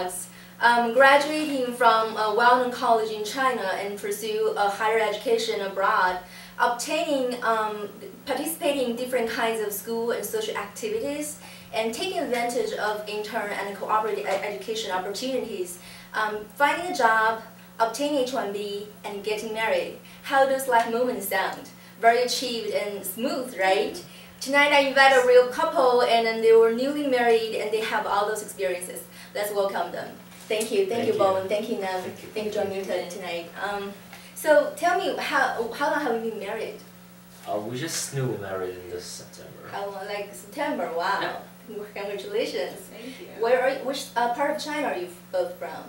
paradox. Graduating from a well-known college in China and pursue a higher education abroad, participating in different kinds of school and social activities, and taking advantage of intern and cooperative education opportunities, finding a job, obtaining H-1B, and getting married. How does life moments sound? Very achieved and smooth, right? Tonight I invite a real couple, and then they were newly married, and they have all those experiences. Let's welcome them. Thank you, Bowen. Thank you, Nam. Thank you, John Newton tonight. So tell me, how long have you been married? We just newly married in this September. How long? Like September? Wow. Yeah. Congratulations. Thank you. Which part of China are you both from?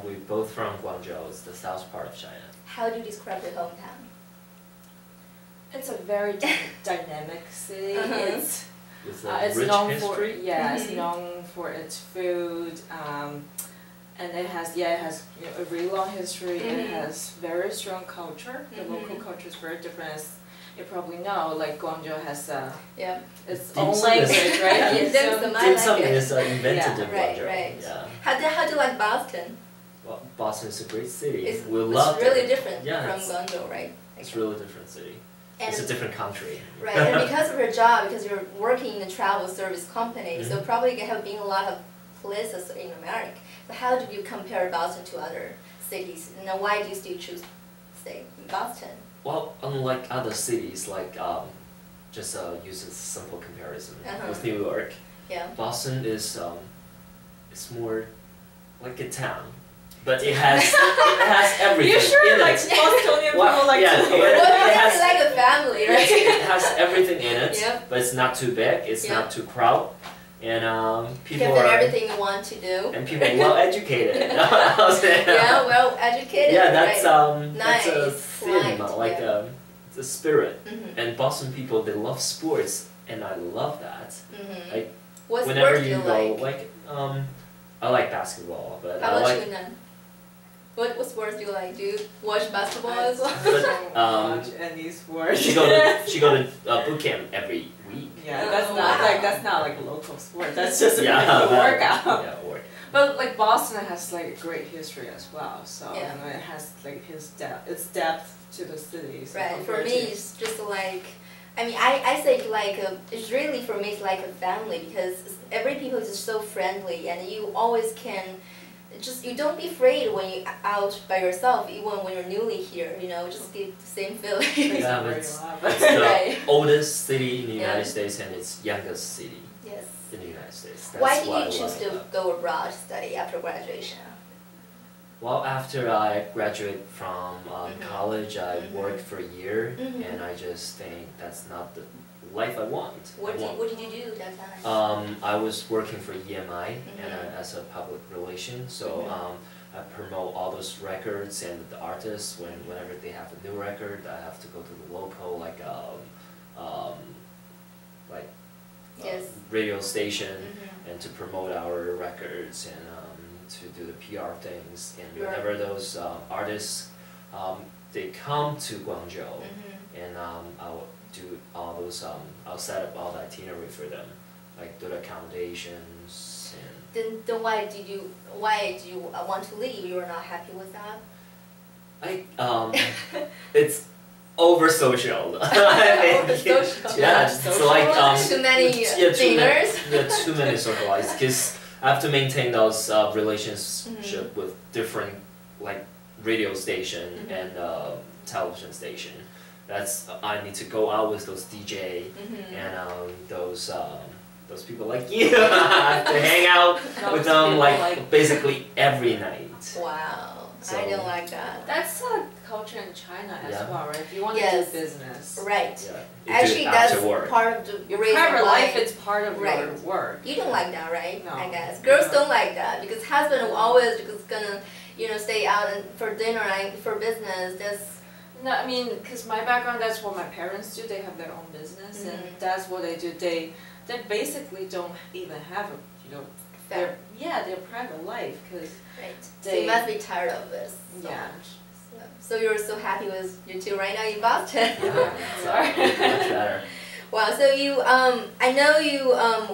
We're both from Guangzhou. It's the south part of China. How do you describe your hometown? It's a very dynamic city. With It's rich known history. for it's known for its food, and it has a really long history. It has very strong culture. The local culture is very different. As you probably know, like Guangzhou has its own language, right? Dim sum is invented in Guangzhou. Right. Yeah. How do you like Boston? Well, Boston is a great city. It's love really it. different Yeah, from Guangzhou, right? It's a really different city. And it's a different country. Right, and because of your job, because you're working in a travel service company, so probably there have been a lot of places in America. So how do you compare Boston to other cities? And why do you still choose to stay in Boston? Well, unlike other cities, like just use a simple comparison with New York. Yeah. Boston is it's more like a town, but it has everything. You sure in like it. Bostonian people like to hear? Well, it has it's like a family, right? it has everything in it, Yep. but it's not too big. It's not too crowded, and people Give them are everything you want to do. and people well educated. Yeah, well educated. Yeah, that's right? that's a Nice, theme, polite, like the spirit. Mm-hmm. And Boston people, they love sports, and I love that. Mm-hmm. Like What whenever sports do you go, like? I like basketball, but How I about like. you, Nan? What sports do you like? Do you watch basketball as well? I don't watch any sports. She go to boot camp every week. Yeah, that's Oh, not wow. that's not like a local sport. That's just a Yeah, workout. Yeah, work. But like Boston has like a great history as well. So Yeah. it has like its depth to the city. So Right. For compared me, to- it's just like, I mean, I say like it's really for me it's like a family because every people is just so friendly and you always can. You don't be afraid when you're out by yourself, even when you're newly here, just get the same feeling. Yeah, very it's loud. the Right. oldest city in the Yeah. United States, and it's youngest city Yes. in the United States. Why That's did I you choose love to about it. go abroad to study after graduation? Well, after I graduated from college, I worked for a year, and I just think that's not the life I want. What did you do that time? I was working for EMI and as a public relations, so I promote all those records and the artists. Whenever they have a new record, I have to go to the local Yes. radio station and to promote our records and to do the PR things. And whenever those artists they come to Guangzhou, and I'll do all those. I'll set up all the itinerary for them, like do the accommodations and. Then why did you want to leave? You were not happy with that? It's over social. Over social. Yeah, so like too many dinners. Too many socialized because I have to maintain those relationship with different like radio station and television station. I need to go out with those DJ and those people like you. I have to hang out with them like basically every night. Wow, So, I don't like that. That's a culture in China as Yeah. well, right? If you want to Yes. do business, Right. Yeah, you do Actually, it that's after work. part of the your reason private why. life is part of your Right. work. You don't like that, right? No. I guess girls don't like that because husband will always just gonna, stay out and for dinner and for business. That's No, I mean, because my background, that's what my parents do. They have their own business, and that's what they do. They basically don't even have their private life because right. So They- you must be tired of this. So Yeah. much. So you're so happy with you two right now in Boston. Sorry. Much better. Wow. So you, I know you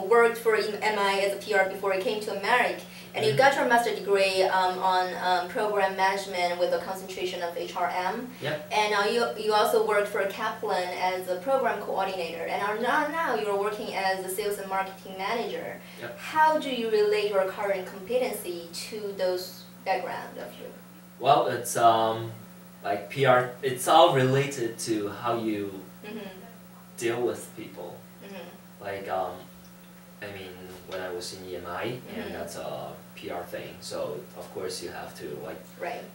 worked for MI as a PR before you came to America. And you got your master degree on program management with a concentration of HRM. Yep. And you also worked for Kaplan as a program coordinator. And now you're working as a sales and marketing manager. Yep. How do you relate your current competency to those background of you? Well, it's like PR. It's all related to how you deal with people. Like I mean, when I was in EMI, and that's a PR thing. So of course you have to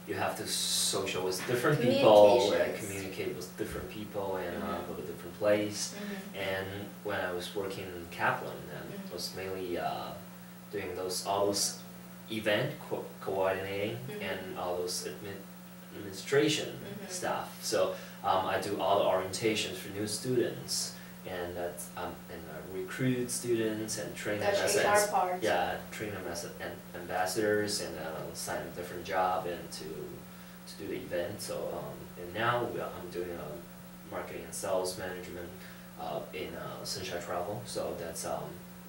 you have to social with different people and communicate with different people and go to different place. And when I was working in Kaplan, I was mainly doing all those event coordinating and all those administration stuff. So I do all the orientations for new students, and that's and recruit students and train them as train them as ambassadors, and assign them different job and to do the event. So and now I'm doing marketing and sales management in Sunshine Travel. So that's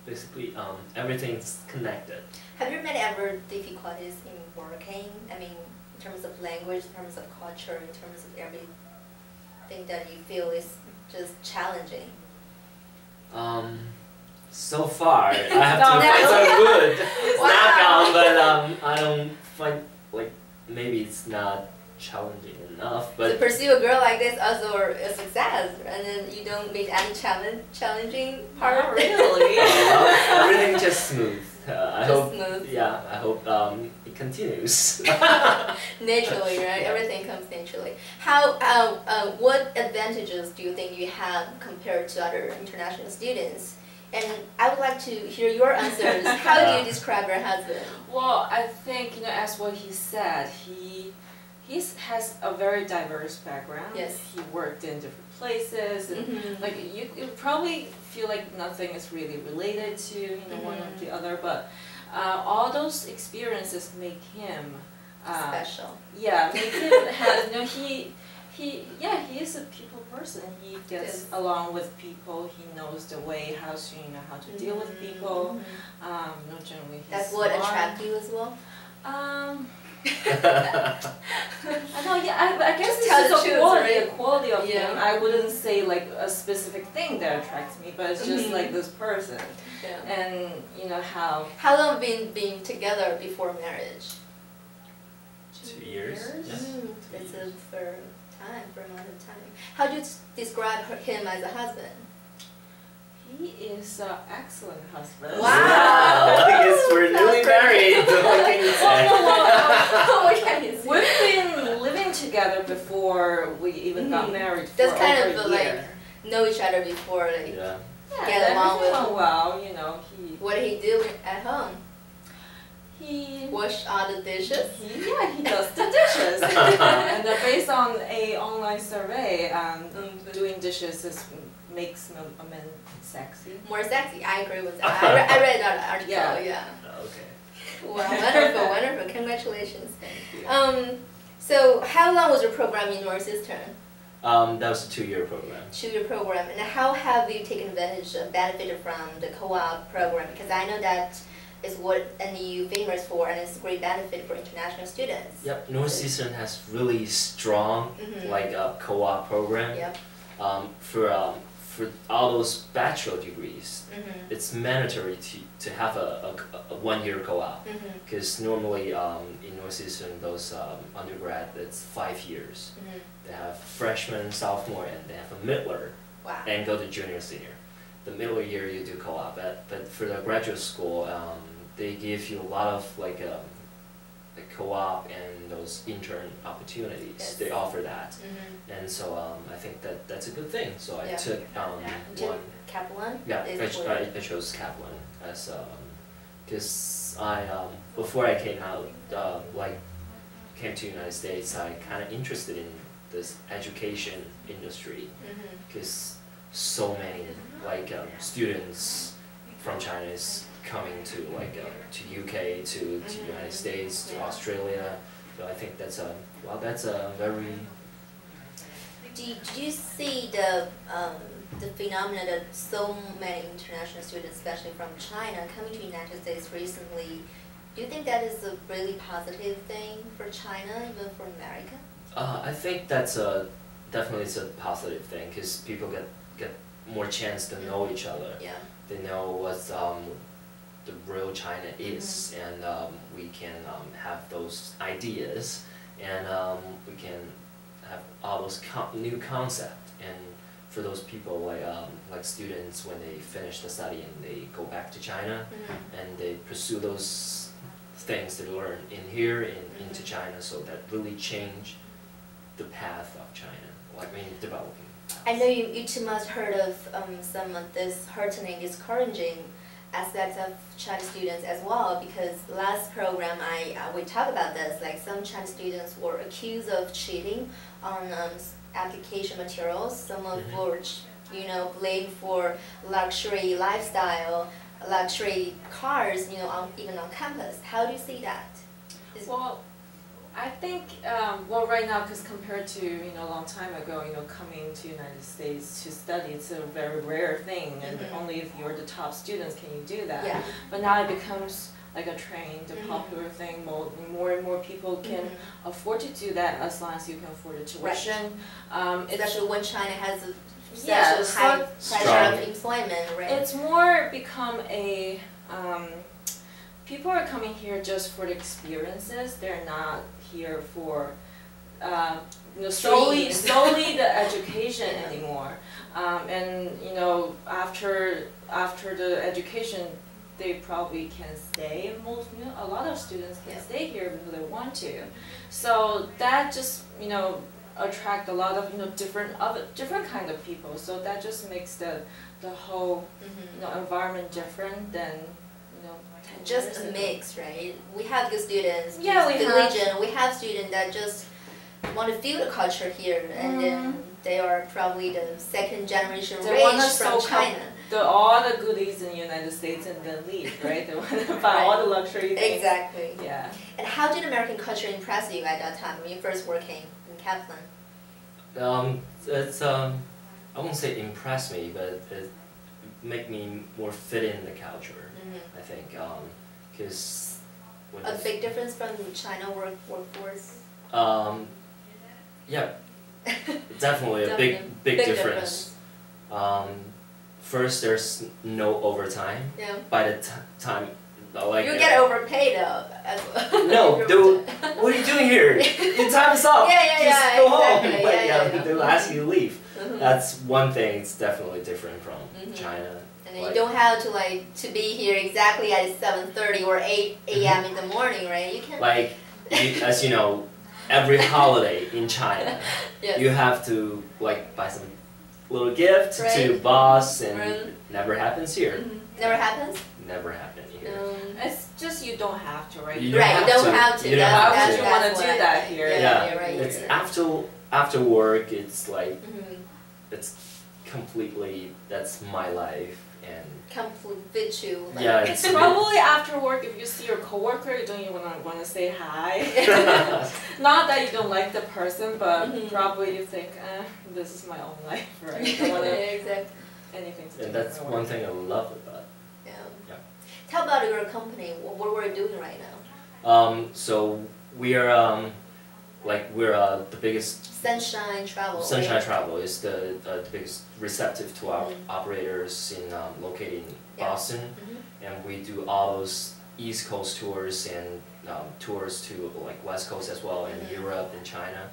basically everything's connected. Have you met ever difficulties in working? I mean, in terms of language, in terms of culture, in terms of everything that you feel is just challenging? So far, I have to find some wood. Knock on, but I don't find maybe it's not challenging enough. But to pursue a girl like this also a success, and then you don't meet any challenging part. Not really. Everything just smooth. I hope. Smooth. Yeah, I hope it continues. Naturally, right? Everything comes naturally. What advantages do you think you have compared to other international students? And I would like to hear your answers. How do you describe your husband? Well, I think, as what he said, he has a very diverse background. Yes. He worked in different places, and you probably feel like nothing is really related to one or the other, but all those experiences make him special. Yeah, make him have he is a people person. He gets along with people. He knows the way how to deal with people. Generally he's That's what smart. attracts you as well. I know, I guess it's just a quality of him. I wouldn't say like a specific thing that attracts me, but it's just like this person. Yeah. And how long been together before marriage? 2 years. Yes. That's for a amount of time. How do you describe him as a husband? He is an excellent husband. Wow! I guess we're newly married. What can you say? What can you say? We've been living together before we even got married. That's for kind over of a year. know each other before get along with. Well, What did he do at home? He wash all the dishes. He does the dishes. And based on a online survey, doing dishes makes a man sexy. More sexy. I agree with that. I read that article. Yeah. Okay. Wow, wonderful. Congratulations. Thank you. So how long was your program in Northeastern? That was a 2-year program. 2-year program. And how have you taken advantage of, benefited from the co-op program? Because I know that is what NEU famous for, and it's a great benefit for international students. Yep, Northeastern has really strong co-op program. Yep. For all those bachelor degrees, it's mandatory to have a 1-year co-op, because normally in Northeastern those undergrad it's 5 years. They have freshman, sophomore, and they have a middler, and go to junior, senior. The middle year you do co-op, but for the graduate school they give you a lot of co-op and those intern opportunities. Yes. They offer that, and so I think that's a good thing. So I took one. Kaplan. Yeah, I chose Kaplan as because before I came out came to United States, I kind of interested in this education industry because so many students from China is coming to UK, to United States, to Australia. So I think that's a very. Did you see the phenomenon that so many international students, especially from China, coming to the United States recently, Do you think that is a really positive thing for China, even for America? I think that's definitely it's a positive thing because people get more chance to know each other. Yeah. They know what the real China is, and we can have those ideas, and we can have all those new concepts. And for those people like students, when they finish the study and they go back to China, and they pursue those things they learn in here into China, so that really change the path of China, developing. I know you two must heard of some of this heartening, discouraging aspects of Chinese students as well, because last program we talked about this, like some Chinese students were accused of cheating on application materials. Some of were, blamed for luxury lifestyle, luxury cars, even on campus. How do you see that? Well, I think, right now, because compared to, a long time ago, coming to United States to study, it's a very rare thing, and only if you're the top students can you do that. Yeah. But now it becomes like a trend, a popular thing. More and more people can afford to do that as long as you can afford the tuition. Right. Especially when China has a Yes, high pressure of employment, right? It's more become a, people are coming here just for the experiences. They're not here for, solely the education anymore. And after the education, they probably can stay. A lot of students can stay here if they want to. So that just attract a lot of different kind of people. So that just makes the whole environment different than just a mix, right? We have good students, yeah, we have students that just want to feel the culture here, and then they are probably the second generation raised from China. All the goodies in the United States and then leave, right? They want to buy all the luxury things. Exactly. Yeah. And how did American culture impress you at that time when you first working in Kaplan? It's I won't say impress me, but it make me more fit in the culture. I think because a big difference from China workforce. Yeah, definitely a big difference. First, there's no overtime. Yeah. By the time, you get overpaid though. No, dude, what are you doing here? Your time is up. Just go home. But they'll ask you to leave. That's one thing. It's definitely different from China. And then you don't have to be here exactly at 7:30 or 8 a.m. in the morning, right? You can. As you know, every holiday in China, Yes. you have to buy some little gift to boss, and never happens here. Never happens? Never happened here. It's just you don't have to, right? You don't have to. Why would you want to do that here? It's after work. It's it's completely, that's my life, and complete you. It's probably after work if you see your coworker, you don't even want to say hi. Not that you don't like the person, but probably you think, this is my own life, right? I don't want anything to do. And that's one thing I love about. Yeah. Tell about your company. What we're doing right now. So we are we're the biggest. Sunshine Travel. Sunshine Travel is the biggest receptive to our operators located in Boston, and we do all those East Coast tours and tours to West Coast as well, in Europe and China.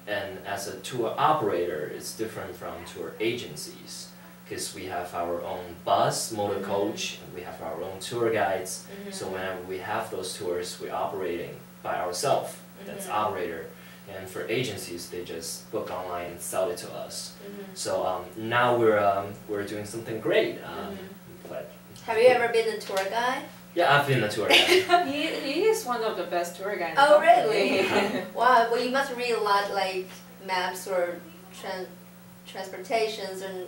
And as a tour operator, it's different from tour agencies because we have our own bus, motor coach, and we have our own tour guides. So whenever we have those tours, we're operating by ourselves. That's operator. And for agencies, they just book online and sell it to us. So now we're doing something great. Have you ever been a tour guide? Yeah, I've been a tour guide. He is one of the best tour guides. Oh, really? Wow. Well, you must read a lot maps or transportations and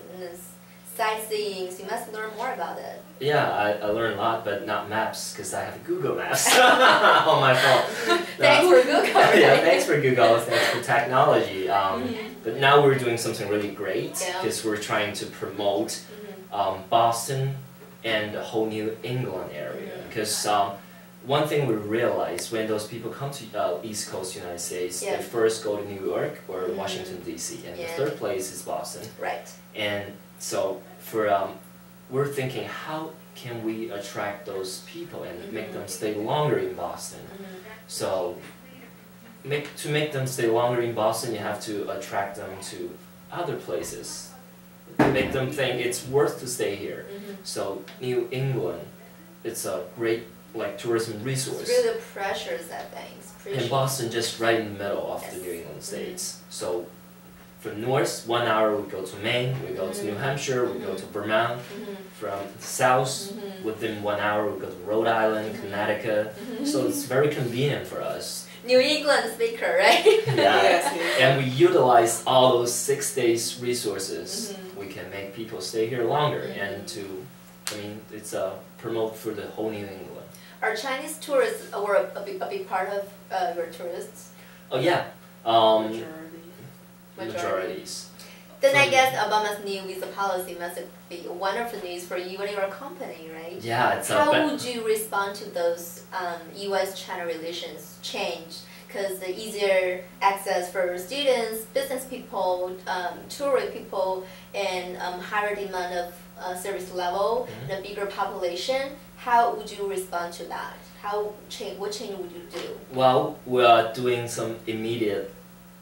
sightseeing. So you must learn more about it. Yeah, I learned a lot, but not maps because I have Google Maps on my phone. Thanks for Google. Yeah, thanks for Google. Thanks for technology. But now we're doing something really great because we're trying to promote Boston and the whole New England area because one thing we realize when those people come to East Coast United States, Yeah. they first go to New York or Washington D.C. and Yeah. the third place is Boston. Right. And so for we're thinking, how can we attract those people and make them stay longer in Boston? So to make them stay longer in Boston, you have to attract them to other places. Make them think it's worth to stay here. So New England, it's a great tourism resource. It's really the pressures that things. And Boston just right in the middle of the New England states. So from north, 1 hour we go to Maine, we go to New Hampshire, we go to Vermont. From south, within 1 hour we go to Rhode Island, Connecticut. So it's very convenient for us. New England speaker, right? Yeah. Yes. And we utilize all those 6 days resources. We can make people stay here longer and it's a promote for the whole New England. Are Chinese tourists were a big part of your tourists? Oh yeah. Majorities. Then I guess Obama's new visa policy must be wonderful news for you and your company, right? Yeah, it's How would you respond to those U.S.-China relations change? Because the easier access for students, business people, tourist people, and higher demand of service level, and a bigger population, how would you respond to that? What change would you do? Well, we are doing some immediate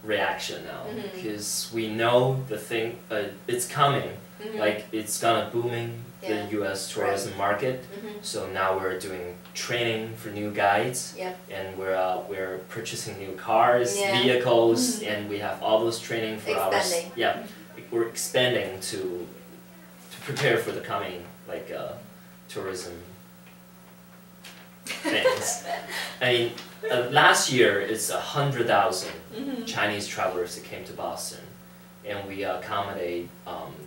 reaction now because we know the thing it's coming, like it's gonna booming the U.S. tourism market. So now we're doing training for new guides, and we're purchasing new cars, vehicles, and we have all those training for Expanding. we're expanding to prepare for the coming tourism things. I mean, last year it's 100,000 Chinese travelers that came to Boston, and we accommodate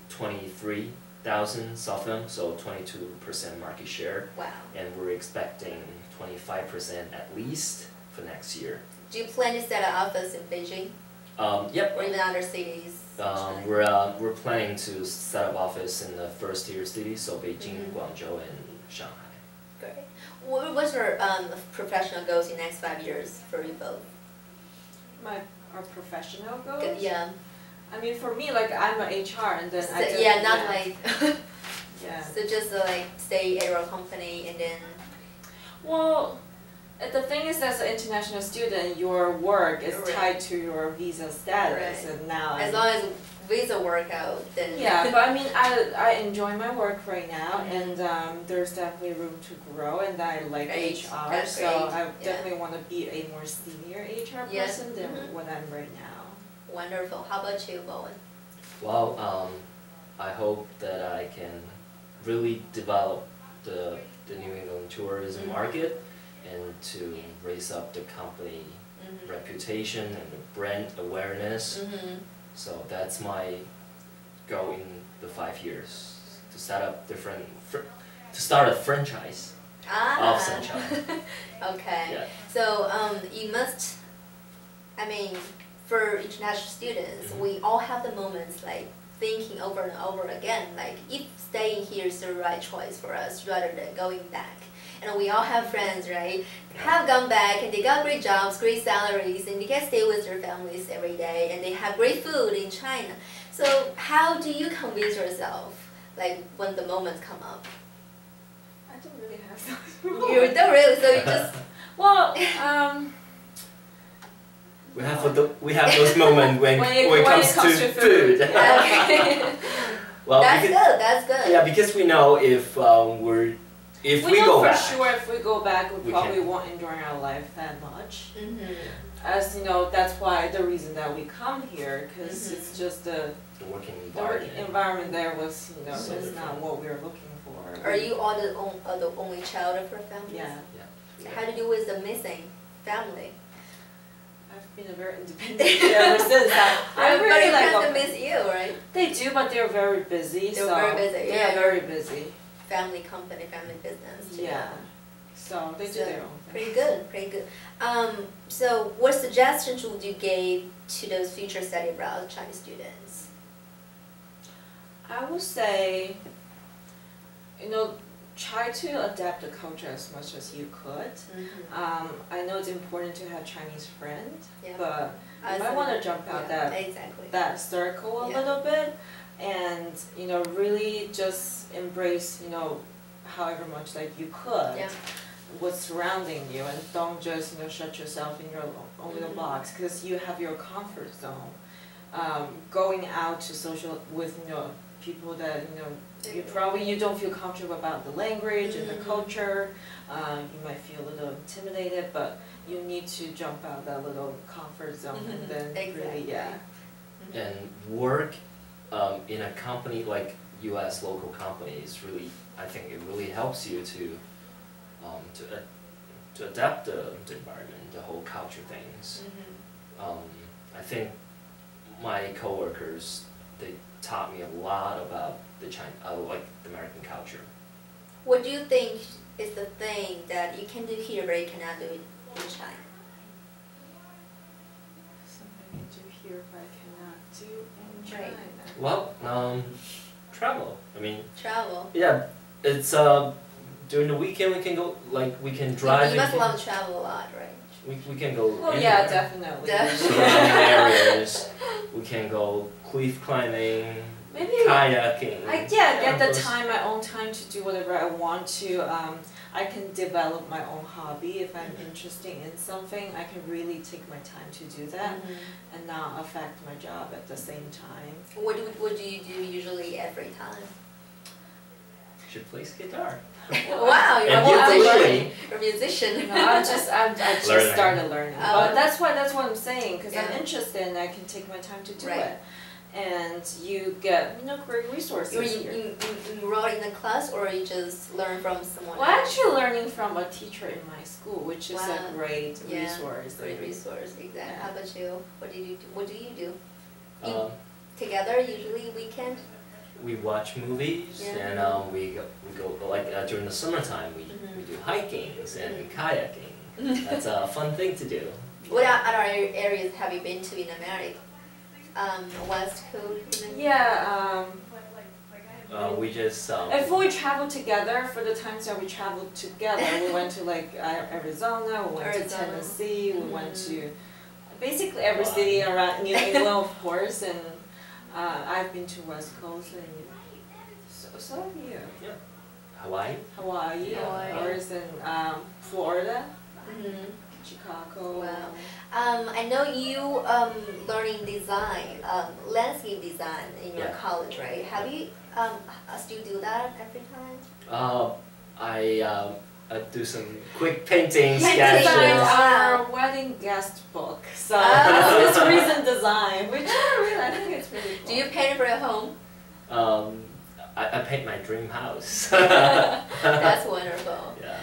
23,000 of them, so 22% market share. Wow. And we're expecting 25% at least for next year. Do you plan to set an office in Beijing? Yep. Or even other cities? We're planning to set up office in the first tier cities, so Beijing, Guangzhou, and Shanghai. Great. What's your professional goals in the next 5 years for you both? Our professional goals? Yeah. I mean, for me, I'm an HR, and then So just stay at your company and then. Well, the thing is, as an international student, your work is Right. tied to your visa status, Right. and now As long as visa work out, then. yeah, but I mean, I enjoy my work right now, and there's definitely room to grow, and I like Great. HR, That's so great. I definitely want to be a more senior HR Yeah. person than what I'm right now. Wonderful. How about you, Bowen? Well, I hope that I can really develop the New England tourism market and to raise up the company reputation and the brand awareness. So that's my goal in the 5 years, to set up to start a franchise of Sunshine. Okay. Yeah. So you must, for international students, we all have the moments thinking over and over again, if staying here is the right choice for us rather than going back. And we all have friends, right? Have gone back and they got great jobs, great salaries, and they can stay with their families every day, and they have great food in China. So how do you convince yourself, when the moments come up? I don't really have You don't really, so you just. Well, we have those moments when it comes to food. Okay. Well, That's good. Yeah, because we know if we know go for back, sure if we go back, we probably can. won't enjoy our life that much. As you know, that's why the reason that we come here, because it's just the working work environment. environment there was, So is different. not what we were looking for. Are you all the only child of your family? Yeah. How do you do with the missing family? I've been a very independent kid ever since. I But really your like parents miss you, right? They do, but they're very busy. They're so very busy, They're yeah. very busy. Family company, family business. Yeah. So they do So, their own thing. Pretty good, pretty good. So what suggestions would you give to those future study abroad Chinese students? I would say, try to adapt the culture as much as you could. I know it's important to have Chinese friends, but you might want to jump out that circle a little bit, and really just embrace however much like you could what's surrounding you, and don't just shut yourself in your own little box, because you have your comfort zone. Going out to social with people that you don't feel comfortable about the language and the culture. You might feel a little intimidated, but you need to jump out that little comfort zone and then really And work in a company like U.S. local companies, really, I think it really helps you to adapt the environment, the whole culture things. I think my coworkers, they taught me a lot about the like the American culture. What do you think is the thing that you can do here but you cannot do it in China? Something you do here but I cannot do in China. Well, travel. I mean, travel. Yeah, it's during the weekend we can go, like we can drive. You must love to travel a lot, right? We can go. Oh yeah, definitely. Surrounding areas. We can go cliff climbing, maybe kayaking. Get the time, my own time to do whatever I want to. I can develop my own hobby if I'm interested in something. I can really take my time to do that and not affect my job at the same time. What do you do usually every time? Should play guitar. Wow, you're a musician. No, I just started learning. But that's what I'm saying, because I'm interested and I can take my time to do it. And you get great resources. You enroll in a class, or you just learn from someone? Well, actually learning from a teacher in my school, which is a great resource. Great resource, exactly. How about you? What do you do? Together, usually weekend? We watch movies, and we go like during the summertime we do hikings and kayaking. That's a fun thing to do. What other areas have you been to in America? West Coast? Yeah. We just. If we travel together, for the times that we traveled together, we went to like Arizona, we went to Tennessee, we went to basically every city around New England, of course, and I've been to West Coast, and so have you. Yeah. Hawaii. Or is in Florida. Chicago. Wow. I know you learning design, landscape design in your college, right? Have you still do that every time? I do some quick painting sketches. sketches. Our wedding guest book, so it's recent design, which I think it's really cool. Do you paint for your home? I paint my dream house. That's wonderful. Yeah.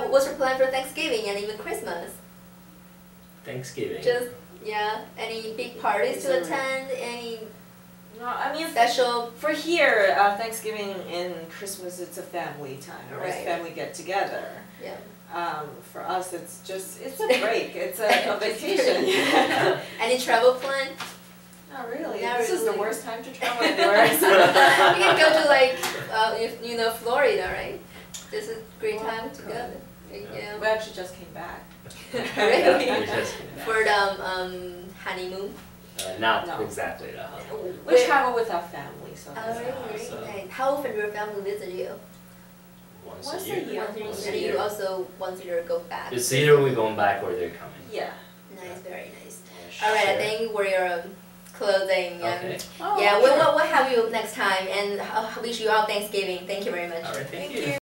What's your plan for Thanksgiving and even Christmas? Thanksgiving. Just any big parties to attend? Any? No, I mean special for here. Thanksgiving and Christmas, it's a family time, right? It's family get together. Yeah. For us, it's a break. It's a vacation. Any travel plan? Not really. Not this really. is the worst time to travel anywhere. You can go to like Florida, right? This is a great time to go. Yeah. We actually just came back. Really? We just came back. For the honeymoon? Not exactly the honeymoon. We travel with our family, so. Really nice. How often do your family visit you? Once a year. And you also once a year go back? It's either we're going back or they're coming. Yeah. Nice, very nice. Alright, I think we're closing. Okay. Yeah, we'll have you next time, and I wish you all Thanksgiving. Thank you very much. Alright, thank you.